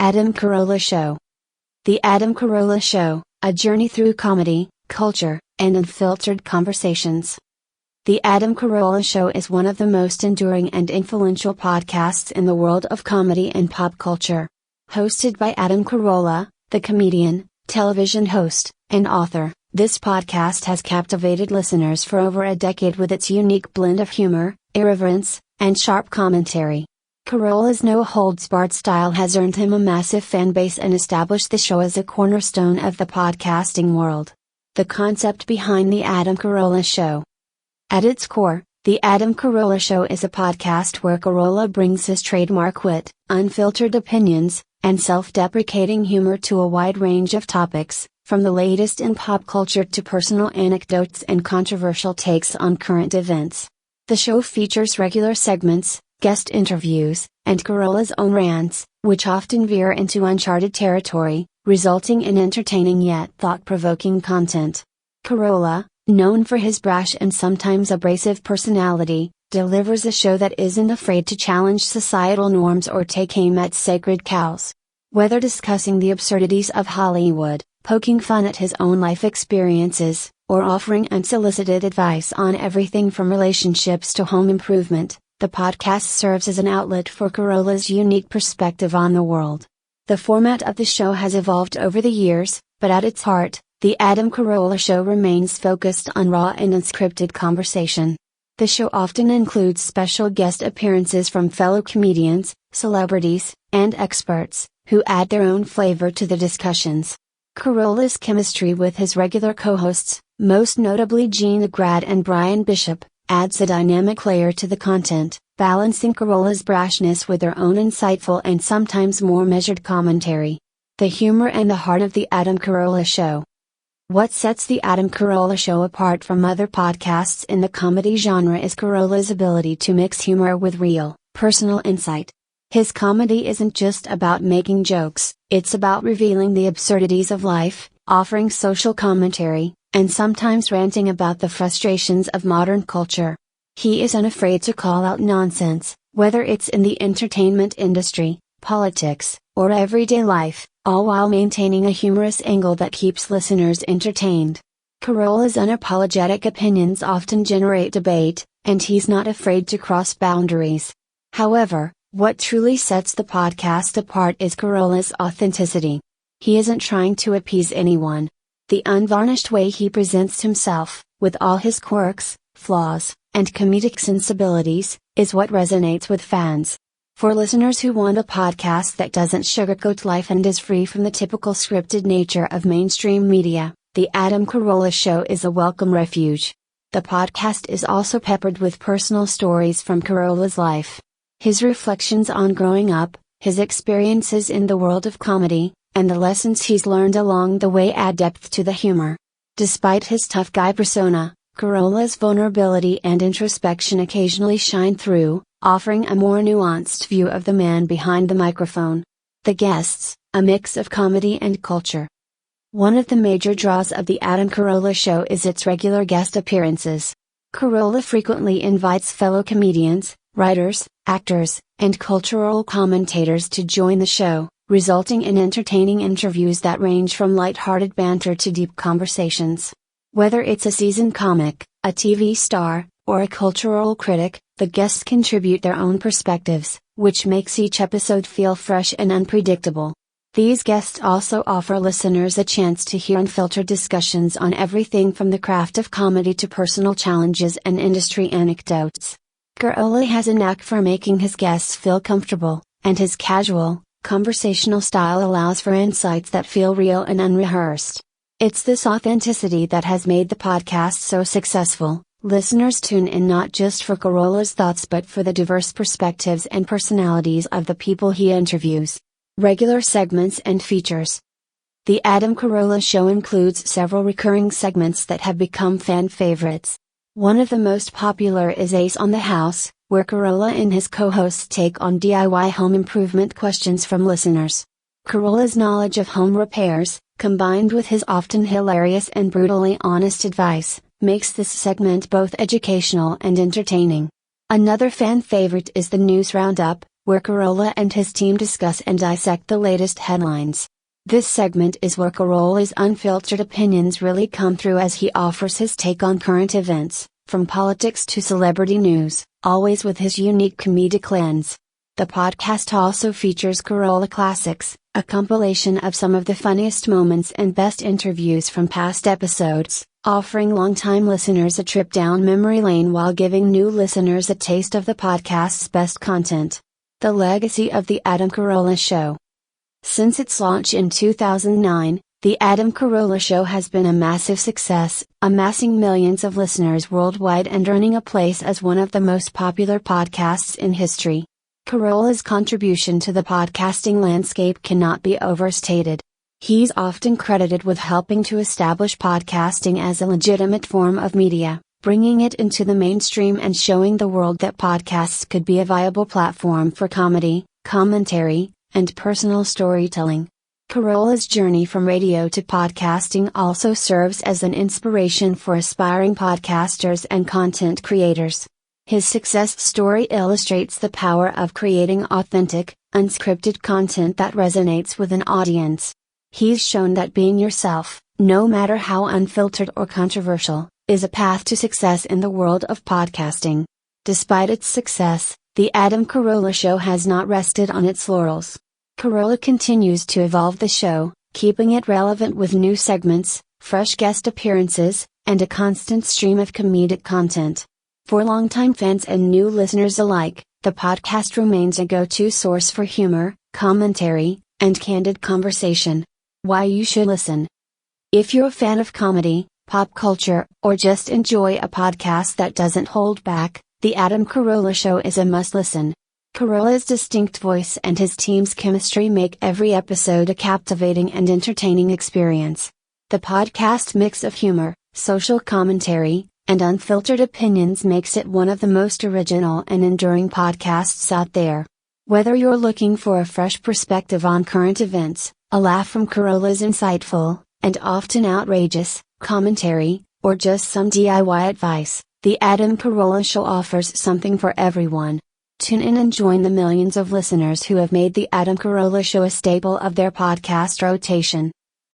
Adam Carolla Show. The Adam Carolla Show, a journey through comedy, culture, and unfiltered conversations. The Adam Carolla Show is one of the most enduring and influential podcasts in the world of comedy and pop culture. Hosted by Adam Carolla, the comedian, television host, and author, this podcast has captivated listeners for over a decade with its unique blend of humor, irreverence, and sharp commentary. Carolla's no-holds-barred style has earned him a massive fan base and established the show as a cornerstone of the podcasting world. The concept behind The Adam Carolla Show. At its core, The Adam Carolla Show is a podcast where Carolla brings his trademark wit, unfiltered opinions, and self-deprecating humor to a wide range of topics, from the latest in pop culture to personal anecdotes and controversial takes on current events. The show features regular segments, guest interviews, and Carolla's own rants, which often veer into uncharted territory, resulting in entertaining yet thought-provoking content. Carolla, known for his brash and sometimes abrasive personality, delivers a show that isn't afraid to challenge societal norms or take aim at sacred cows. Whether discussing the absurdities of Hollywood, poking fun at his own life experiences, or offering unsolicited advice on everything from relationships to home improvement, the podcast serves as an outlet for Carolla's unique perspective on the world. The format of the show has evolved over the years, but at its heart, The Adam Carolla Show remains focused on raw and unscripted conversation. The show often includes special guest appearances from fellow comedians, celebrities, and experts, who add their own flavor to the discussions. Carolla's chemistry with his regular co-hosts, most notably Gina Grad and Brian Bishop, adds a dynamic layer to the content, balancing Carolla's brashness with their own insightful and sometimes more measured commentary. The humor and the heart of The Adam Carolla Show. What sets The Adam Carolla Show apart from other podcasts in the comedy genre is Carolla's ability to mix humor with real, personal insight. His comedy isn't just about making jokes, it's about revealing the absurdities of life, offering social commentary, and sometimes ranting about the frustrations of modern culture. He is unafraid to call out nonsense, whether it's in the entertainment industry, politics, or everyday life, all while maintaining a humorous angle that keeps listeners entertained. Carolla's unapologetic opinions often generate debate, and he's not afraid to cross boundaries. However, what truly sets the podcast apart is Carolla's authenticity. He isn't trying to appease anyone. The unvarnished way he presents himself, with all his quirks, flaws, and comedic sensibilities, is what resonates with fans. For listeners who want a podcast that doesn't sugarcoat life and is free from the typical scripted nature of mainstream media, The Adam Carolla Show is a welcome refuge. The podcast is also peppered with personal stories from Carolla's life. His reflections on growing up, his experiences in the world of comedy, and the lessons he's learned along the way add depth to the humor. Despite his tough guy persona, Carolla's vulnerability and introspection occasionally shine through, offering a more nuanced view of the man behind the microphone. The guests, a mix of comedy and culture. One of the major draws of The Adam Carolla Show is its regular guest appearances. Carolla frequently invites fellow comedians, writers, actors, and cultural commentators to join the show, resulting in entertaining interviews that range from light-hearted banter to deep conversations. Whether it's a seasoned comic, a TV star, or a cultural critic, the guests contribute their own perspectives, which makes each episode feel fresh and unpredictable. These guests also offer listeners a chance to hear unfiltered discussions on everything from the craft of comedy to personal challenges and industry anecdotes. Carolla has a knack for making his guests feel comfortable, and his casual, conversational style allows for insights that feel real and unrehearsed. It's this authenticity that has made the podcast so successful. Listeners tune in not just for Carolla's thoughts but for the diverse perspectives and personalities of the people he interviews. Regular segments and features. The Adam Carolla Show includes several recurring segments that have become fan favorites. One of the most popular is Ace on the House, where Carolla and his co-hosts take on DIY home improvement questions from listeners. Carolla's knowledge of home repairs, combined with his often hilarious and brutally honest advice, makes this segment both educational and entertaining. Another fan favorite is the News Roundup, where Carolla and his team discuss and dissect the latest headlines. This segment is where Carolla's unfiltered opinions really come through as he offers his take on current events, from politics to celebrity news, always with his unique comedic lens. The podcast also features Carolla Classics, a compilation of some of the funniest moments and best interviews from past episodes, offering longtime listeners a trip down memory lane while giving new listeners a taste of the podcast's best content. The legacy of The Adam Carolla Show. Since its launch in 2009, The Adam Carolla Show has been a massive success, amassing millions of listeners worldwide and earning a place as one of the most popular podcasts in history. Carolla's contribution to the podcasting landscape cannot be overstated. He's often credited with helping to establish podcasting as a legitimate form of media, bringing it into the mainstream and showing the world that podcasts could be a viable platform for comedy, commentary, and personal storytelling. Carolla's journey from radio to podcasting also serves as an inspiration for aspiring podcasters and content creators. His success story illustrates the power of creating authentic, unscripted content that resonates with an audience. He's shown that being yourself, no matter how unfiltered or controversial, is a path to success in the world of podcasting. Despite its success, The Adam Carolla Show has not rested on its laurels. Carolla continues to evolve the show, keeping it relevant with new segments, fresh guest appearances, and a constant stream of comedic content. For longtime fans and new listeners alike, the podcast remains a go-to source for humor, commentary, and candid conversation. Why you should listen. If you're a fan of comedy, pop culture, or just enjoy a podcast that doesn't hold back, The Adam Carolla Show is a must-listen. Carolla's distinct voice and his team's chemistry make every episode a captivating and entertaining experience. The podcast mix of humor, social commentary, and unfiltered opinions makes it one of the most original and enduring podcasts out there. Whether you're looking for a fresh perspective on current events, a laugh from Carolla's insightful, and often outrageous, commentary, or just some DIY advice, The Adam Carolla Show offers something for everyone. Tune in and join the millions of listeners who have made The Adam Carolla Show a staple of their podcast rotation.